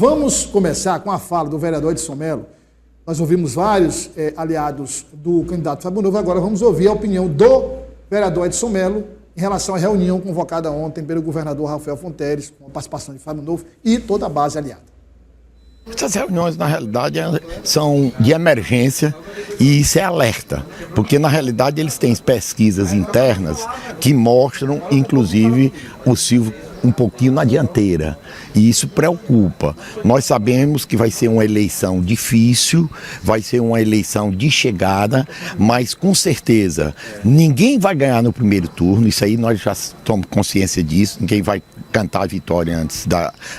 Vamos começar com a fala do vereador Edson Mello. Nós ouvimos vários aliados do candidato Fábio Novo, agora vamos ouvir a opinião do vereador Edson Mello em relação à reunião convocada ontem pelo governador Rafael Fonteles, com a participação de Fábio Novo e toda a base aliada. Essas reuniões, na realidade, são de emergência e isso é alerta, porque, na realidade, eles têm pesquisas internas que mostram, inclusive, o Silvio um pouquinho na dianteira, e isso preocupa. Nós sabemos que vai ser uma eleição difícil, vai ser uma eleição de chegada, mas com certeza ninguém vai ganhar no primeiro turno, isso aí nós já tomamos consciência disso, ninguém vai cantar a vitória antes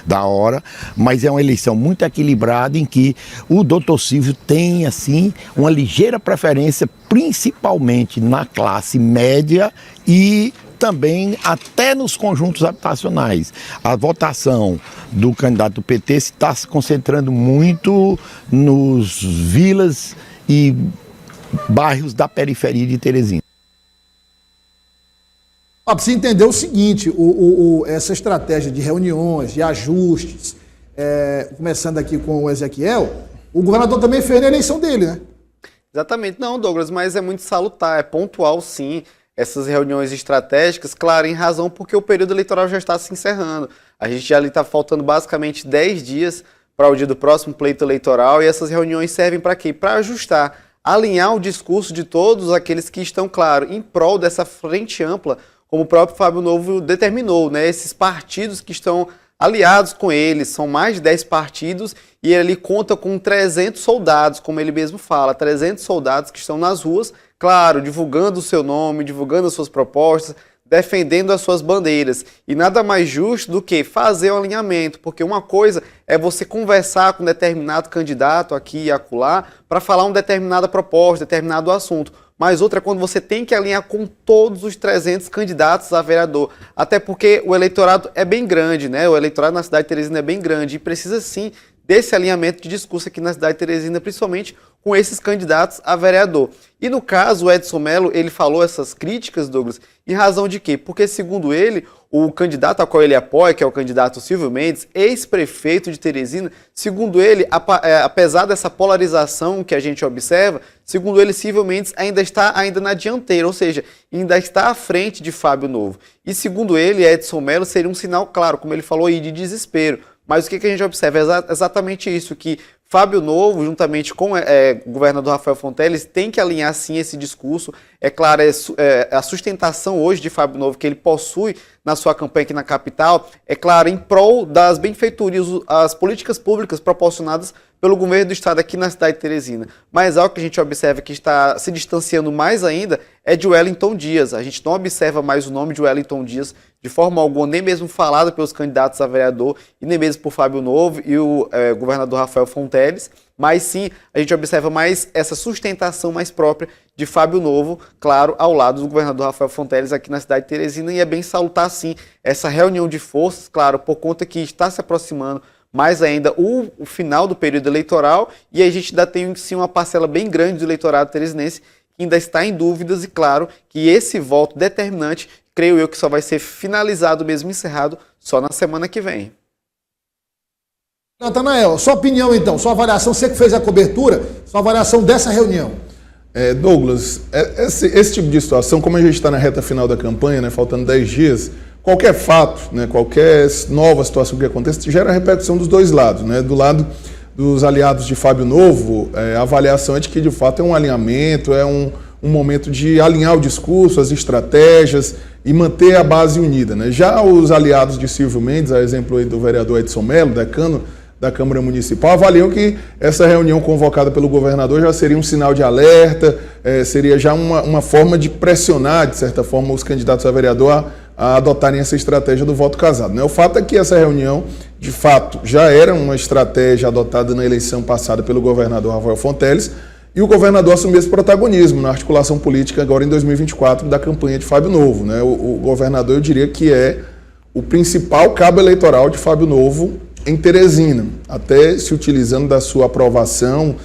da hora, mas é uma eleição muito equilibrada em que o doutor Silvio tem, assim, uma ligeira preferência, principalmente na classe média e também até nos conjuntos habitacionais. A votação do candidato do PT está se concentrando muito nos vilas e bairros da periferia de Teresina. Precisa entender o seguinte, essa estratégia de reuniões, de ajustes, começando aqui com o Ezequiel, o governador também fez na eleição dele, né? Exatamente. Não, Douglas, mas é muito salutar, é pontual sim, essas reuniões estratégicas, claro, em razão porque o período eleitoral já está se encerrando. A gente já ali está faltando basicamente 10 dias para o dia do próximo pleito eleitoral e essas reuniões servem para quê? Para ajustar, alinhar o discurso de todos aqueles que estão, claro, em prol dessa frente ampla, como o próprio Fábio Novo determinou, né? Esses partidos que estão aliados com ele, são mais de 10 partidos e ele conta com 300 soldados, como ele mesmo fala, 300 soldados que estão nas ruas, claro, divulgando o seu nome, divulgando as suas propostas, defendendo as suas bandeiras. E nada mais justo do que fazer o alinhamento, porque uma coisa é você conversar com um determinado candidato aqui e acolá para falar uma determinada proposta, determinado assunto. Mas outra é quando você tem que alinhar com todos os 300 candidatos a vereador. Até porque o eleitorado é bem grande, né? O eleitorado na cidade de Teresina é bem grande e precisa sim desse alinhamento de discurso aqui na cidade de Teresina, principalmente com esses candidatos a vereador. E no caso, o Edson Mello, ele falou essas críticas, Douglas, em razão de quê? Porque, segundo ele, o candidato a qual ele apoia, que é o candidato Silvio Mendes, ex-prefeito de Teresina, segundo ele, apesar dessa polarização que a gente observa, segundo ele, Silvio Mendes ainda está na dianteira, ou seja, ainda está à frente de Fábio Novo. E segundo ele, Edson Mello, seria um sinal, claro, como ele falou aí, de desespero. Mas o que a gente observa é exatamente isso, que Fábio Novo, juntamente com o governador Rafael Fonteles, tem que alinhar sim esse discurso. É claro, a sustentação hoje de Fábio Novo que ele possui na sua campanha aqui na capital, é claro, em prol das benfeitorias, as políticas públicas proporcionadas pelo governo do estado aqui na cidade de Teresina. Mas algo que a gente observa que está se distanciando mais ainda é de Wellington Dias. A gente não observa mais o nome de Wellington Dias de forma alguma, nem mesmo falado pelos candidatos a vereador e nem mesmo por Fábio Novo e o governador Rafael Fonteles, mas sim a gente observa mais essa sustentação mais própria de Fábio Novo, claro, ao lado do governador Rafael Fonteles aqui na cidade de Teresina, e é bem salutar sim essa reunião de forças, claro, por conta que está se aproximando mais ainda o final do período eleitoral e a gente ainda tem sim uma parcela bem grande do eleitorado teresinense que ainda está em dúvidas e claro que esse voto determinante, creio eu que só vai ser finalizado mesmo, encerrado só na semana que vem. Natanael, sua opinião então, sua avaliação, você que fez a cobertura, sua avaliação dessa reunião. Douglas, esse tipo de situação, como a gente está na reta final da campanha, né, faltando 10 dias, qualquer fato, né, qualquer nova situação que aconteça, gera repercussão dos dois lados. Né? Do lado dos aliados de Fábio Novo, a avaliação é de que de fato é um alinhamento, é um momento de alinhar o discurso, as estratégias e manter a base unida. Né? Já os aliados de Silvio Mendes, a exemplo aí do vereador Edson Mello, decano da Câmara Municipal, avaliam que essa reunião convocada pelo governador já seria um sinal de alerta, seria já uma forma de pressionar, de certa forma, os candidatos a vereador a adotarem essa estratégia do voto casado. Né? O fato é que essa reunião, de fato, já era uma estratégia adotada na eleição passada pelo governador Rafael Fonteles, e o governador assumiu esse protagonismo na articulação política agora em 2024 da campanha de Fábio Novo. Né? O governador, eu diria que é o principal cabo eleitoral de Fábio Novo em Teresina, até se utilizando da sua aprovação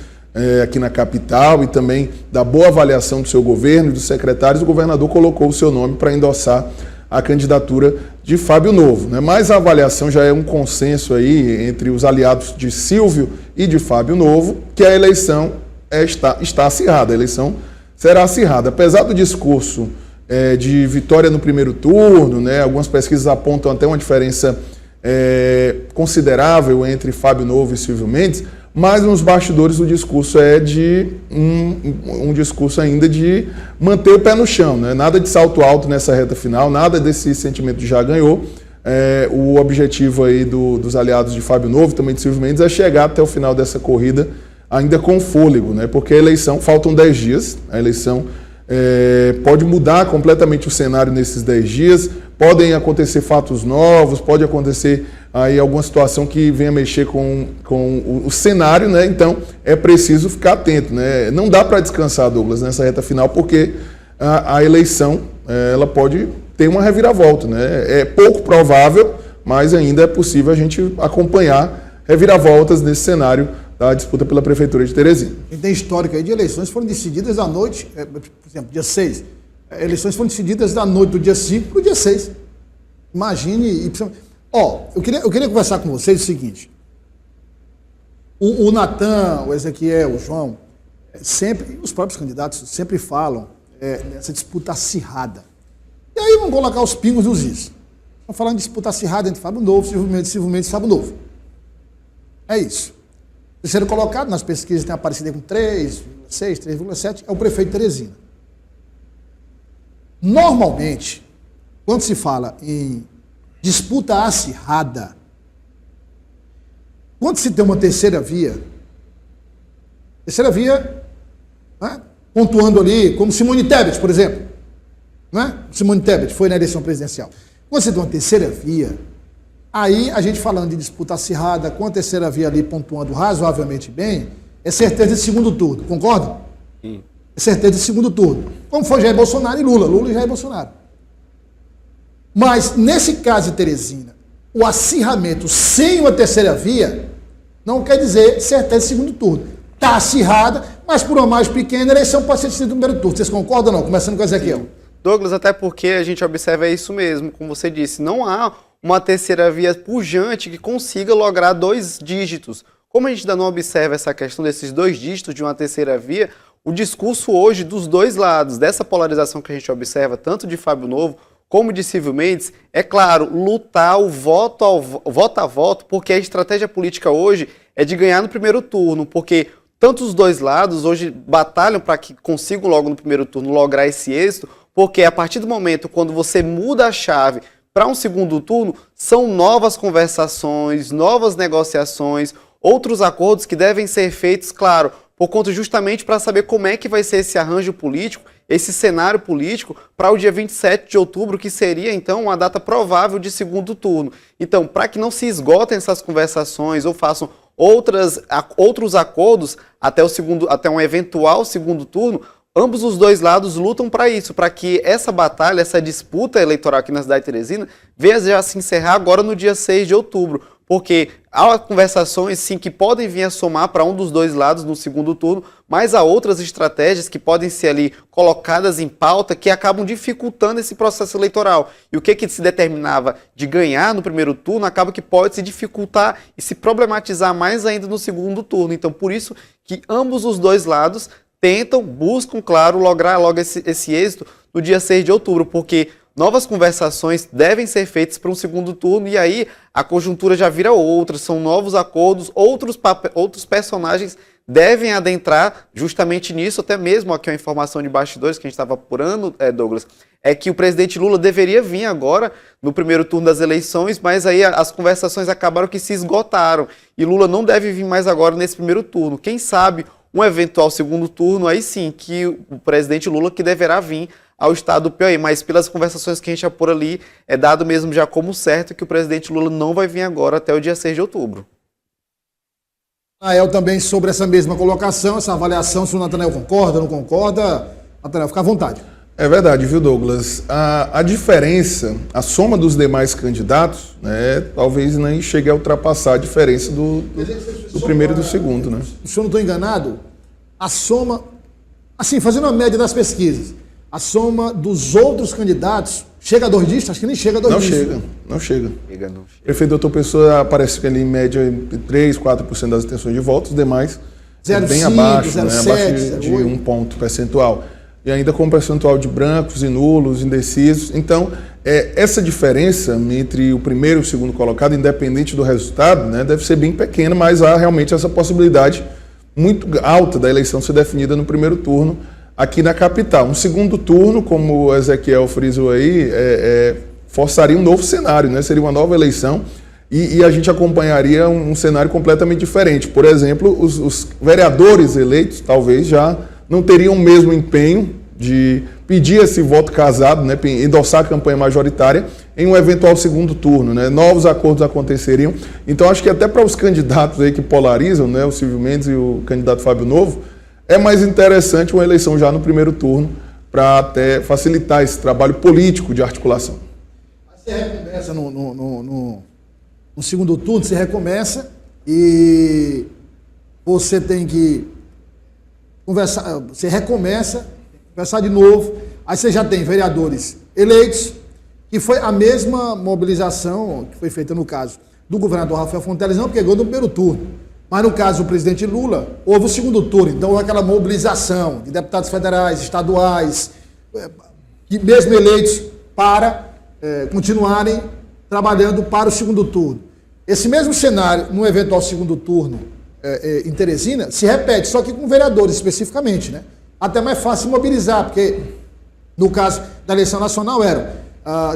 aqui na capital e também da boa avaliação do seu governo e dos secretários, o governador colocou o seu nome para endossar a candidatura de Fábio Novo, né? Mas a avaliação já é um consenso aí entre os aliados de Silvio e de Fábio Novo, que a eleição está acirrada, a eleição será acirrada. Apesar do discurso de vitória no primeiro turno, né? Algumas pesquisas apontam até uma diferença considerável entre Fábio Novo e Silvio Mendes, mas nos bastidores o discurso é de um discurso ainda de manter o pé no chão, né? Nada de salto alto nessa reta final, nada desse sentimento de já ganhou. O objetivo aí dos aliados de Fábio Novo e também de Silvio Mendes é chegar até o final dessa corrida ainda com fôlego, né? Porque a eleição, faltam 10 dias, a eleição pode mudar completamente o cenário nesses 10 dias, podem acontecer fatos novos, pode acontecer aí alguma situação que venha mexer com o cenário, né? Então é preciso ficar atento, né? Não dá para descansar, Douglas, nessa reta final, porque a eleição ela pode ter uma reviravolta, né? É pouco provável, mas ainda é possível a gente acompanhar reviravoltas nesse cenário da disputa pela Prefeitura de Teresina. E tem histórico aí de eleições que foram decididas à noite, por exemplo, dia 6. Eleições foram decididas da noite do dia 5 para o dia 6. Imagine. Eu queria conversar com vocês o seguinte. O Natan, o Ezequiel, o João, sempre, os próprios candidatos sempre falam dessa disputa acirrada. E aí vamos colocar os pingos nos is. Estão falando de disputa acirrada entre Fábio Novo, Silvio Mendes e Fábio Novo. É isso. Terceiro colocado nas pesquisas tem aparecido com 3,6, 3,7, é o prefeito de Teresina. Normalmente, quando se fala em disputa acirrada, quando se tem uma terceira via, né, pontuando ali, como Simone Tebet, por exemplo, né? Simone Tebet foi na eleição presidencial. Quando você tem uma terceira via, aí a gente falando de disputa acirrada, com a terceira via ali pontuando razoavelmente bem, é certeza de segundo turno, concorda? Sim. É certeza de segundo turno. Como foi Jair Bolsonaro e Lula. Lula e Jair Bolsonaro. Mas, nesse caso de Teresina, o acirramento sem uma terceira via não quer dizer certeza de segundo turno. Está acirrada, mas por uma mais pequena, a eleição pode ser decidida no primeiro turno. Vocês concordam ou não? Começando com o Ezequiel. Sim. Douglas, até porque a gente observa isso mesmo, como você disse, não há uma terceira via pujante que consiga lograr 2 dígitos. Como a gente ainda não observa essa questão desses 2 dígitos de uma terceira via, o discurso hoje dos dois lados, dessa polarização que a gente observa, tanto de Fábio Novo como de Silvio Mendes, é claro, lutar o voto a voto, porque a estratégia política hoje é de ganhar no primeiro turno, porque tanto os dois lados hoje batalham para que consigam logo no primeiro turno lograr esse êxito, porque a partir do momento quando você muda a chave para um segundo turno, são novas conversações, novas negociações, outros acordos que devem ser feitos, claro, por conta justamente para saber como é que vai ser esse arranjo político, esse cenário político para o dia 27 de outubro, que seria então uma data provável de segundo turno. Então, para que não se esgotem essas conversações ou façam outros acordos até um eventual segundo turno, ambos os dois lados lutam para isso, para que essa batalha, essa disputa eleitoral aqui na cidade de Teresina venha já se encerrar agora no dia 6 de outubro. Porque há conversações, sim, que podem vir a somar para um dos dois lados no segundo turno, mas há outras estratégias que podem ser ali colocadas em pauta que acabam dificultando esse processo eleitoral. E o que se determinava de ganhar no primeiro turno acaba que pode se dificultar e se problematizar mais ainda no segundo turno. Então, por isso que ambos os dois lados buscam, claro, lograr logo esse êxito no dia 6 de outubro, porque novas conversações devem ser feitas para um segundo turno e aí a conjuntura já vira outra, são novos acordos, outros personagens devem adentrar justamente nisso, até mesmo aqui uma informação de bastidores que a gente estava apurando, Douglas, é que o presidente Lula deveria vir agora no primeiro turno das eleições, mas aí as conversações acabaram que se esgotaram e Lula não deve vir mais agora nesse primeiro turno. Quem sabe um eventual segundo turno, aí sim, que o presidente Lula que deverá vir ao estado do Piauí, mas pelas conversações que a gente apura ali, é dado mesmo já como certo que o presidente Lula não vai vir agora até o dia 6 de outubro. Nael também sobre essa mesma colocação, essa avaliação, se o Natanael concorda, não concorda. Natanael, fica à vontade. É verdade, viu, Douglas? A diferença, a soma dos demais candidatos, né, talvez nem chegue a ultrapassar a diferença do primeiro e do segundo, né? Se eu não estou enganado, a soma, assim, fazendo a média das pesquisas, a soma dos outros candidatos chega a 2 dígitos? Acho que nem chega a 2 dígitos. Não chega. Não chega. O prefeito Doutor Pessoa aparece ali em média entre 3%, 4% das intenções de votos, os demais 0,5, bem abaixo, 0,7, abaixo de 1 ponto percentual. E ainda com percentual de brancos e nulos, indecisos. Então, essa diferença entre o primeiro e o segundo colocado, independente do resultado, né, deve ser bem pequena, mas há realmente essa possibilidade muito alta da eleição ser definida no primeiro turno aqui na capital. Um segundo turno, como o Ezequiel frisou aí, forçaria um novo cenário, né? Seria uma nova eleição e a gente acompanharia um cenário completamente diferente. Por exemplo, os vereadores eleitos talvez já não teriam o mesmo empenho de pedir esse voto casado, né, endossar a campanha majoritária em um eventual segundo turno, né? Novos acordos aconteceriam. Então acho que até para os candidatos aí que polarizam, né, o Silvio Mendes e o candidato Fábio Novo, é mais interessante uma eleição já no primeiro turno para até facilitar esse trabalho político de articulação. Você recomeça no segundo turno, você recomeça e você tem que conversar, você recomeça, conversar de novo, aí você já tem vereadores eleitos, que foi a mesma mobilização que foi feita no caso do governador Rafael Fonteles, não porque ganhou no primeiro turno, mas no caso do presidente Lula, houve o segundo turno, então houve aquela mobilização de deputados federais, estaduais, que mesmo eleitos para continuarem trabalhando para o segundo turno. Esse mesmo cenário, no eventual segundo turno em Teresina, se repete, só que com vereadores especificamente, né? Até mais fácil mobilizar, porque no caso da eleição nacional eram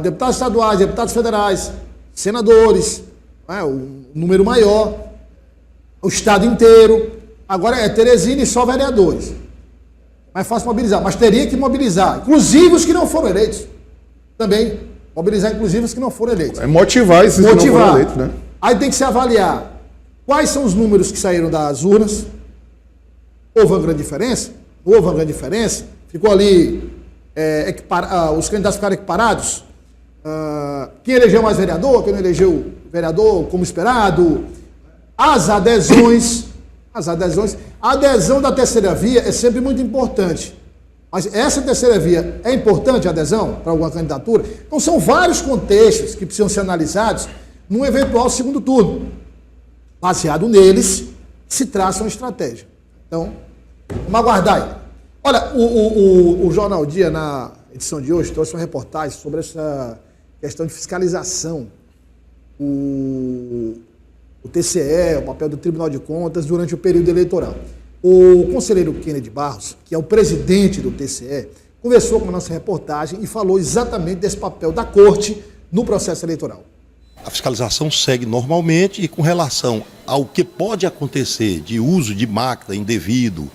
deputados estaduais, deputados federais, senadores, o número maior, o estado inteiro. Agora é Teresina e só vereadores. Mais fácil mobilizar, mas teria que mobilizar, inclusive os que não foram eleitos. Também, mobilizar inclusive os que não foram eleitos. É motivar esses que não foram eleitos, né? Aí tem que se avaliar quais são os números que saíram das urnas. Houve uma grande diferença? Houve uma grande diferença? Ficou ali, os candidatos ficaram equiparados? Quem elegeu mais vereador, quem não elegeu vereador como esperado? As adesões, a adesão da terceira via é sempre muito importante. Mas essa terceira via é importante a adesão para alguma candidatura? Então são vários contextos que precisam ser analisados num eventual segundo turno. Baseado neles, se traça uma estratégia. Então, vamos aguardar aí. Olha, o Jornal Dia, na edição de hoje, trouxe uma reportagem sobre essa questão de fiscalização. O TCE, o papel do Tribunal de Contas durante o período eleitoral. O conselheiro Kennedy Barros, que é o presidente do TCE, conversou com a nossa reportagem e falou exatamente desse papel da Corte no processo eleitoral. A fiscalização segue normalmente e com relação ao que pode acontecer de uso de máquina indevido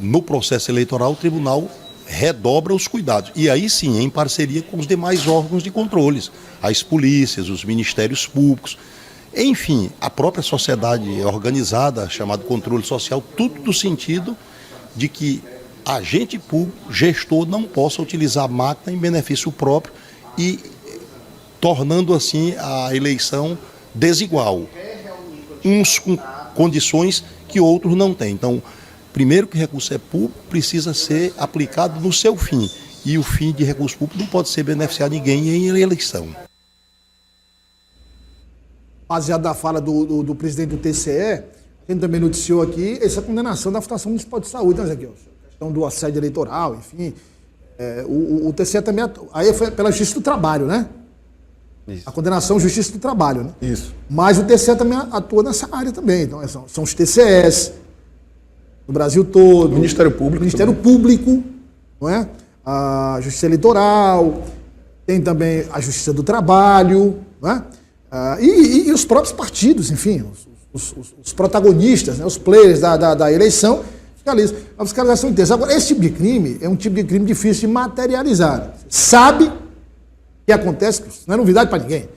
no processo eleitoral, o tribunal redobra os cuidados. E aí sim, em parceria com os demais órgãos de controles, as polícias, os ministérios públicos, enfim, a própria sociedade organizada, chamado controle social, tudo no sentido de que agente público, gestor, não possa utilizar a máquina em benefício próprio e tornando assim a eleição desigual. Uns com condições que outros não têm. Então, primeiro que recurso é público, precisa ser aplicado no seu fim. E o fim de recurso público não pode ser beneficiar ninguém em eleição. Baseado na fala do presidente do TCE, a gente também noticiou aqui essa condenação da Fundação Municipal de Saúde, né, Ezequiel? A questão do assédio eleitoral, enfim. O TCE também, aí foi pela Justiça do Trabalho, né? Isso. A condenação Justiça do Trabalho, né? Isso. Mas o TCE também atua nessa área também. Então, são os TCEs no Brasil todo. Ministério Público. Ministério Público, não é? A Justiça Eleitoral, tem também a Justiça do Trabalho, não é? E os próprios partidos, enfim, os protagonistas, né, os players da eleição, fiscalizam. A fiscalização intensa. Agora, esse tipo de crime é um tipo de crime difícil de materializar. Sabe que acontece, não é novidade para ninguém.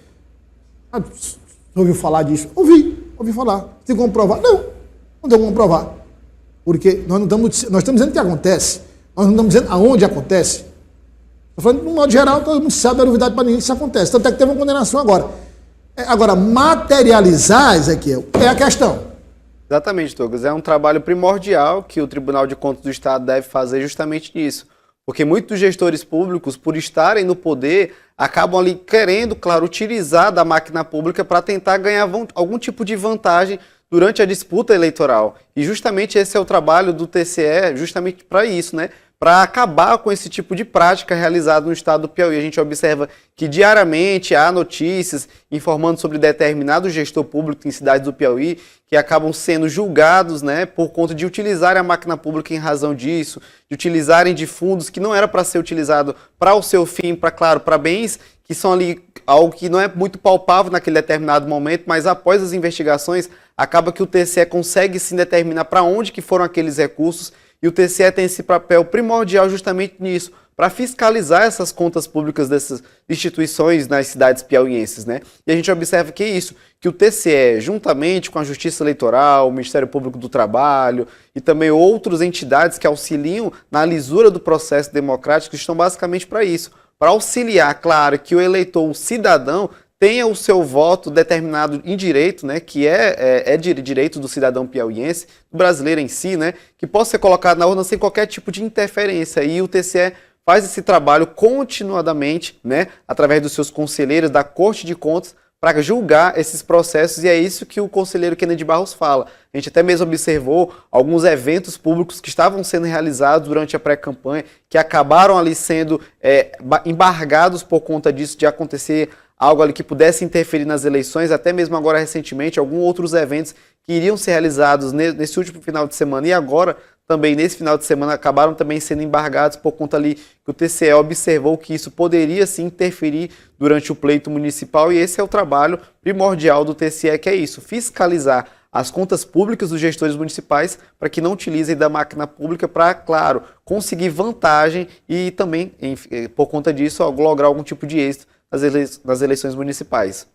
Você ouviu falar disso? Ouvi falar. Tem como provar? Não tem como provar. Porque nós estamos dizendo que acontece, nós não estamos dizendo aonde acontece. Estou falando, de um modo geral, todo mundo sabe, não é novidade para ninguém que isso acontece. Tanto é que teve uma condenação agora. Agora, materializar, Ezequiel, é a questão. Exatamente, Douglas. É um trabalho primordial que o Tribunal de Contas do Estado deve fazer justamente nisso. Porque muitos gestores públicos, por estarem no poder, acabam ali querendo, claro, utilizar da máquina pública para tentar ganhar algum tipo de vantagem durante a disputa eleitoral. E justamente esse é o trabalho do TCE, justamente para isso, né? Para acabar com esse tipo de prática realizada no estado do Piauí. A gente observa que diariamente há notícias informando sobre determinado gestor público em cidades do Piauí que acabam sendo julgados, né, por conta de utilizarem a máquina pública em razão disso, de utilizarem de fundos que não era para ser utilizado para o seu fim, para, claro, para bens que são ali algo que não é muito palpável naquele determinado momento, mas após as investigações acaba que o TCE consegue sim determinar para onde que foram aqueles recursos. E o TCE tem esse papel primordial justamente nisso, para fiscalizar essas contas públicas dessas instituições nas cidades piauienses, né? E a gente observa que é isso, que o TCE, juntamente com a Justiça Eleitoral, o Ministério Público do Trabalho e também outras entidades que auxiliam na lisura do processo democrático, estão basicamente para isso, para auxiliar, claro, que o eleitor, o cidadão, tenha o seu voto determinado em direito, né, que é de direito do cidadão piauiense, do brasileiro em si, né, que possa ser colocado na urna sem qualquer tipo de interferência. E o TCE faz esse trabalho continuadamente, né, através dos seus conselheiros da Corte de Contas, para julgar esses processos, e é isso que o conselheiro Kennedy Barros fala. A gente até mesmo observou alguns eventos públicos que estavam sendo realizados durante a pré-campanha, que acabaram ali sendo embargados por conta disso, de acontecer algo ali que pudesse interferir nas eleições, até mesmo agora recentemente, alguns outros eventos que iriam ser realizados nesse último final de semana e agora também nesse final de semana acabaram também sendo embargados por conta ali que o TCE observou que isso poderia sim interferir durante o pleito municipal, e esse é o trabalho primordial do TCE, que é isso, fiscalizar as contas públicas dos gestores municipais para que não utilizem da máquina pública para, claro, conseguir vantagem e também, por conta disso, lograr algum tipo de êxito nas eleições municipais.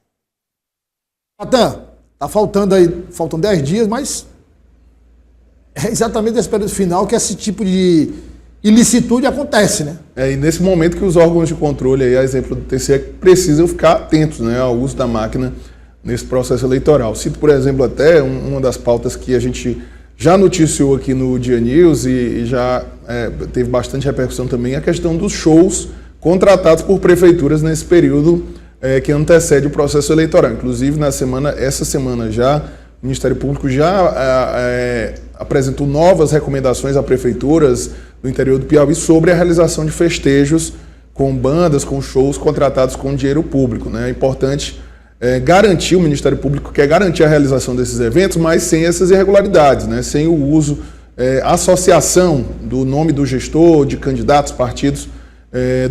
Natan, tá faltam 10 dias, mas é exatamente nesse período final que esse tipo de ilicitude acontece, né? E nesse momento que os órgãos de controle, aí, a exemplo do TCE, precisam ficar atentos, né, ao uso da máquina nesse processo eleitoral. Cito, por exemplo, até uma das pautas que a gente já noticiou aqui no Dia News e já teve bastante repercussão também, a questão dos shows contratados por prefeituras nesse período que antecede o processo eleitoral. Inclusive, essa semana já, o Ministério Público já apresentou novas recomendações a prefeituras do interior do Piauí sobre a realização de festejos com bandas, com shows contratados com dinheiro público, né? É importante garantir, o Ministério Público quer garantir a realização desses eventos, mas sem essas irregularidades, né? Sem o uso, associação do nome do gestor, de candidatos, partidos,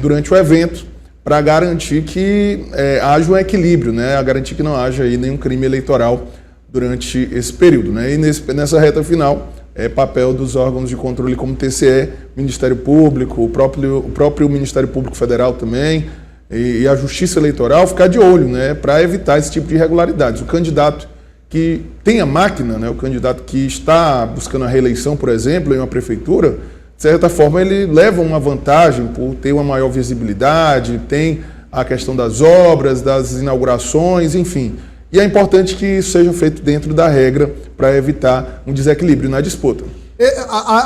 durante o evento, para garantir que haja um equilíbrio, né? A garantir que não haja aí nenhum crime eleitoral durante esse período, né? E nessa reta final, papel dos órgãos de controle como TCE, Ministério Público, o próprio Ministério Público Federal também, e a Justiça Eleitoral ficar de olho, né? Para evitar esse tipo de irregularidades. O candidato que tem a máquina, né? O candidato que está buscando a reeleição, por exemplo, em uma prefeitura, de certa forma ele leva uma vantagem por ter uma maior visibilidade, tem a questão das obras, das inaugurações, enfim. E é importante que isso seja feito dentro da regra para evitar um desequilíbrio na disputa.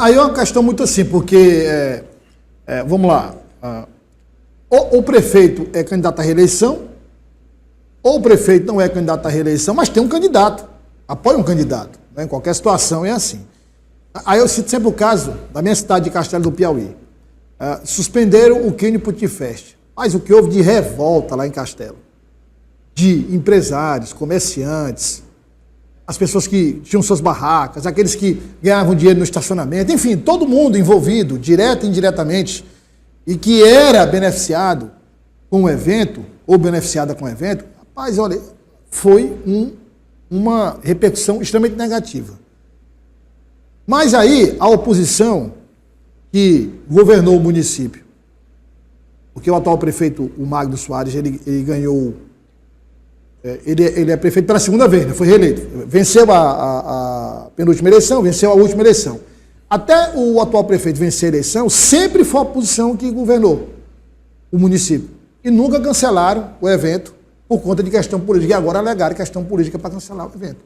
Aí é uma questão muito assim, porque, vamos lá, ou o prefeito é candidato à reeleição, ou o prefeito não é candidato à reeleição, mas tem um candidato, apoia um candidato, né? Em qualquer situação é assim. Aí eu cito sempre o caso da minha cidade de Castelo do Piauí. Suspenderam o Quênio Putifest, mas o que houve de revolta lá em Castelo, de empresários, comerciantes, as pessoas que tinham suas barracas, aqueles que ganhavam dinheiro no estacionamento, enfim, todo mundo envolvido, direto e indiretamente, e que era beneficiado com o evento, ou beneficiada com o evento, rapaz, olha, foi uma repercussão extremamente negativa. Mas aí, a oposição que governou o município, porque o atual prefeito, o Magno Soares, ele ganhou, ele é prefeito pela segunda vez, né? Foi reeleito. Venceu a penúltima eleição, venceu a última eleição. Até o atual prefeito vencer a eleição, sempre foi a oposição que governou o município. E nunca cancelaram o evento por conta de questão política. E agora alegaram questão política para cancelar o evento.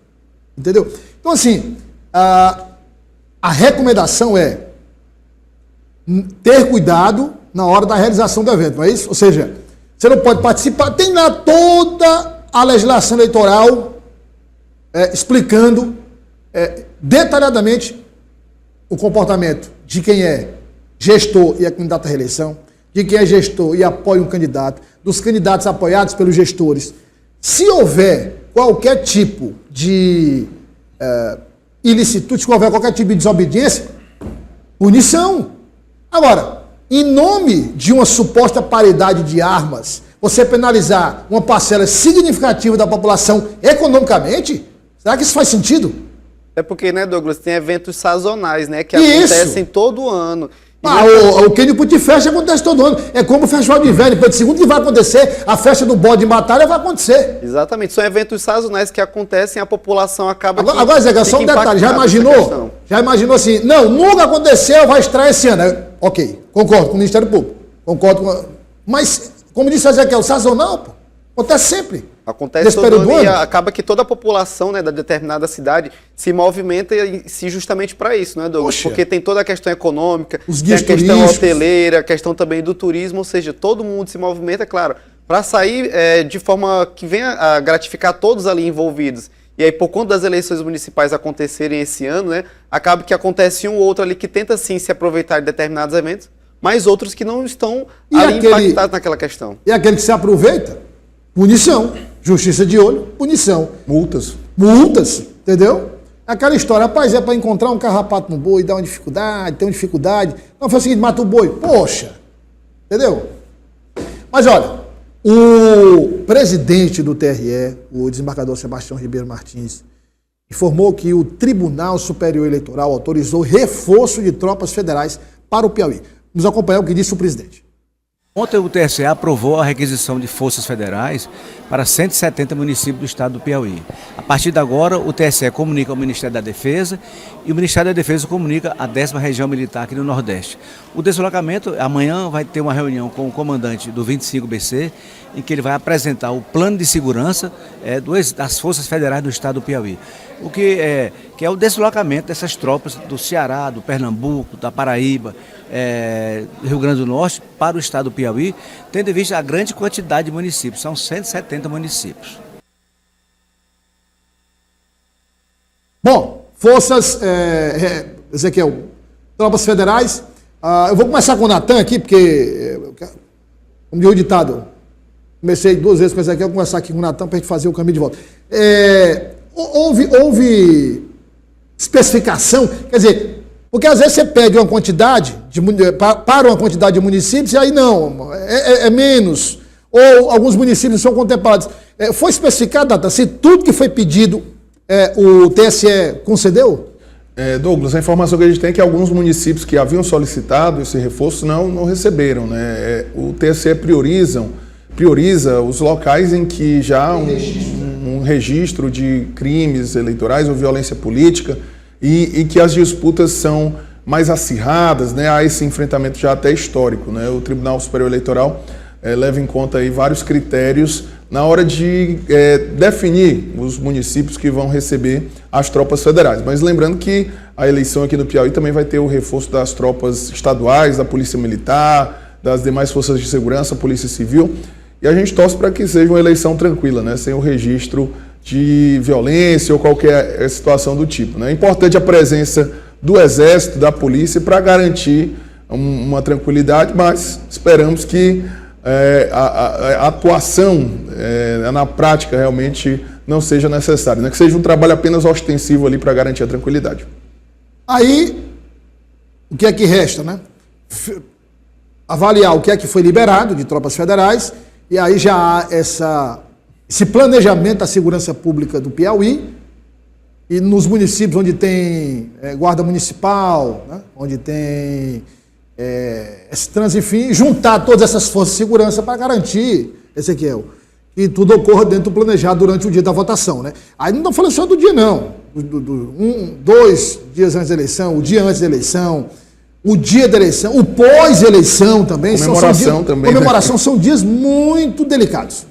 Entendeu? Então, assim, a recomendação é ter cuidado na hora da realização do evento, não é isso? Ou seja, você não pode participar. Tem lá toda a legislação eleitoral explicando detalhadamente o comportamento de quem é gestor e é candidato à reeleição, de quem é gestor e apoia um candidato, dos candidatos apoiados pelos gestores. Se houver qualquer tipo de ilicitude, se houver qualquer tipo de desobediência, punição. Agora, em nome de uma suposta paridade de armas, você penalizar uma parcela significativa da população economicamente, será que isso faz sentido? É porque, né, Douglas, tem eventos sazonais, né, que Isso. acontecem todo ano. O Kenny Put Fest acontece todo ano. É como o Festival de Inverno. Depois de segundo que vai acontecer, a festa do bode de batalha vai acontecer. Exatamente, são eventos sazonais que acontecem e a população acaba... Agora, Zé, só um detalhe. Já imaginou assim, não, nunca aconteceu, vai estrear esse ano. Ok, concordo com o Ministério Público. Concordo com... Mas, como disse a Ezequiel, sazonal, pô, acontece sempre. Acontece todo ano e acaba que toda a população, né, da determinada cidade se movimenta justamente para isso, né, Douglas? Poxa. Porque tem toda a questão econômica, tem a questão hoteleira, a questão também do turismo, ou seja, todo mundo se movimenta, claro, para sair de forma que venha a gratificar todos ali envolvidos. E aí, por conta das eleições municipais acontecerem esse ano, né, acaba que acontece um ou outro ali que tenta sim se aproveitar de determinados eventos, mas outros que não estão ali impactados naquela questão. E aquele que se aproveita, punição. Justiça de olho, punição. Multas, entendeu? Aquela história, rapaz, é para encontrar um carrapato no boi, dá uma dificuldade, tem uma dificuldade. Não, foi o seguinte, mata o boi. Poxa, entendeu? Mas olha, o presidente do TRE, o desembargador Sebastião Ribeiro Martins, informou que o Tribunal Superior Eleitoral autorizou reforço de tropas federais para o Piauí. Vamos acompanhar o que disse o presidente. Ontem o TSE aprovou a requisição de forças federais para 170 municípios do estado do Piauí. A partir de agora, o TSE comunica ao Ministério da Defesa e o Ministério da Defesa comunica a 10ª Região Militar aqui no Nordeste. O deslocamento, amanhã vai ter uma reunião com o comandante do 25BC, em que ele vai apresentar o plano de segurança das forças federais do estado do Piauí. O que é o deslocamento dessas tropas do Ceará, do Pernambuco, da Paraíba, Rio Grande do Norte, para o estado do Piauí, tendo em vista a grande quantidade de municípios, são 170 municípios. Bom, forças, Ezequiel, tropas federais, eu vou começar com o Natan aqui, porque, como diz o ditado, comecei 2 vezes com o Ezequiel, vou começar aqui com o Natan para a gente fazer o caminho de volta. Houve especificação, quer dizer, porque às vezes você pede uma quantidade para uma quantidade de municípios e aí não, é menos, ou alguns municípios são contemplados. Foi especificado, Natan, se tudo que foi pedido o TSE concedeu? Douglas, a informação que a gente tem é que alguns municípios que haviam solicitado esse reforço não receberam, né? O TSE prioriza os locais em que já há um registro de crimes eleitorais ou violência política e que as disputas são mais acirradas, né? Há esse enfrentamento já até histórico, né? O Tribunal Superior Eleitoral leva em conta aí vários critérios na hora de definir os municípios que vão receber as tropas federais. Mas lembrando que a eleição aqui no Piauí também vai ter o reforço das tropas estaduais, da Polícia Militar, das demais forças de segurança, Polícia Civil. E a gente torce para que seja uma eleição tranquila, né? Sem o registro de violência ou qualquer situação do tipo, né? É importante a presença do Exército, da Polícia, para garantir uma tranquilidade, mas esperamos que a atuação na prática realmente não seja necessária, né? Que seja um trabalho apenas ostensivo ali para garantir a tranquilidade. Aí, o que é que resta, né? Avaliar o que é que foi liberado de tropas federais, e aí já há esse planejamento da segurança pública do Piauí, e nos municípios onde tem guarda municipal, né? Onde tem esse trânsito, enfim, juntar todas essas forças de segurança para garantir, Ezequiel, que tudo ocorra dentro do planejado durante o dia da votação, né? Aí não estamos falando só do dia, não. 2 dias antes da eleição, o dia antes da eleição, o dia da eleição, o pós-eleição também. Comemoração são dias muito delicados.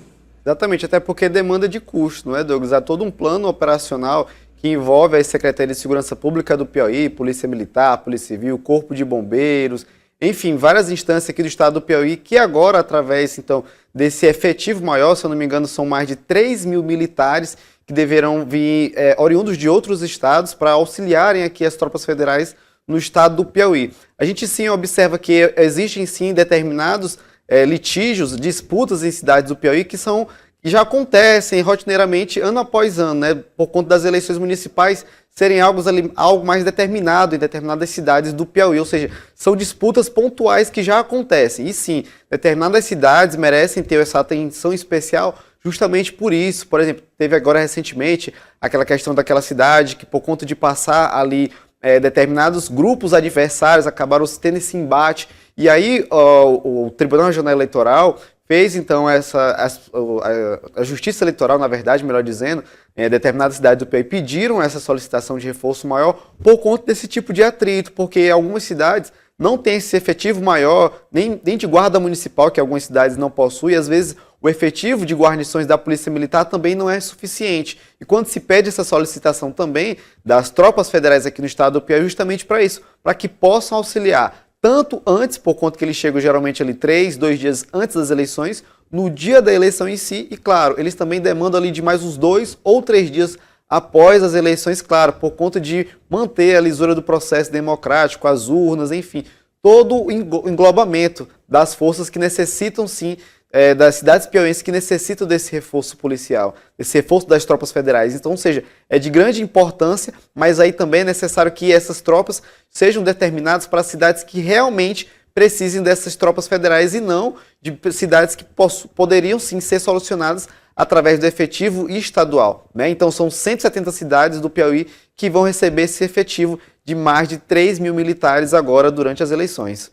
Exatamente, até porque demanda de custo, não é, Douglas? Há todo um plano operacional que envolve a Secretaria de Segurança Pública do Piauí, Polícia Militar, Polícia Civil, Corpo de Bombeiros, enfim, várias instâncias aqui do estado do Piauí que agora, através, então, desse efetivo maior, se eu não me engano, são mais de 3 mil militares que deverão vir oriundos de outros estados para auxiliarem aqui as tropas federais no estado do Piauí. A gente sim observa que existem sim determinados litígios, disputas em cidades do Piauí que já acontecem rotineiramente ano após ano, né, por conta das eleições municipais serem algo mais determinado em determinadas cidades do Piauí, ou seja, são disputas pontuais que já acontecem. E sim, determinadas cidades merecem ter essa atenção especial justamente por isso. Por exemplo, teve agora recentemente aquela questão daquela cidade que, por conta de passar ali determinados grupos adversários, acabaram tendo esse embate. E aí o Tribunal Regional Eleitoral fez, então, a Justiça Eleitoral, na verdade, melhor dizendo, determinadas cidades do Piauí pediram essa solicitação de reforço maior por conta desse tipo de atrito, porque algumas cidades não têm esse efetivo maior, nem de guarda municipal, que algumas cidades não possuem, e às vezes o efetivo de guarnições da Polícia Militar também não é suficiente. E quando se pede essa solicitação também das tropas federais aqui no estado do Piauí, justamente para isso, para que possam auxiliar tanto antes, por conta que eles chegam geralmente ali 2 dias antes das eleições, no dia da eleição em si, e claro, eles também demandam ali de mais uns 2 ou 3 dias após as eleições, claro, por conta de manter a lisura do processo democrático, as urnas, enfim, todo o englobamento das forças que necessitam sim, das cidades piauienses que necessitam desse reforço policial, desse reforço das tropas federais. Então, ou seja, é de grande importância, mas aí também é necessário que essas tropas sejam determinadas para cidades que realmente precisem dessas tropas federais e não de cidades que poderiam sim ser solucionadas através do efetivo estadual, né? Então são 170 cidades do Piauí que vão receber esse efetivo de mais de 3 mil militares agora durante as eleições.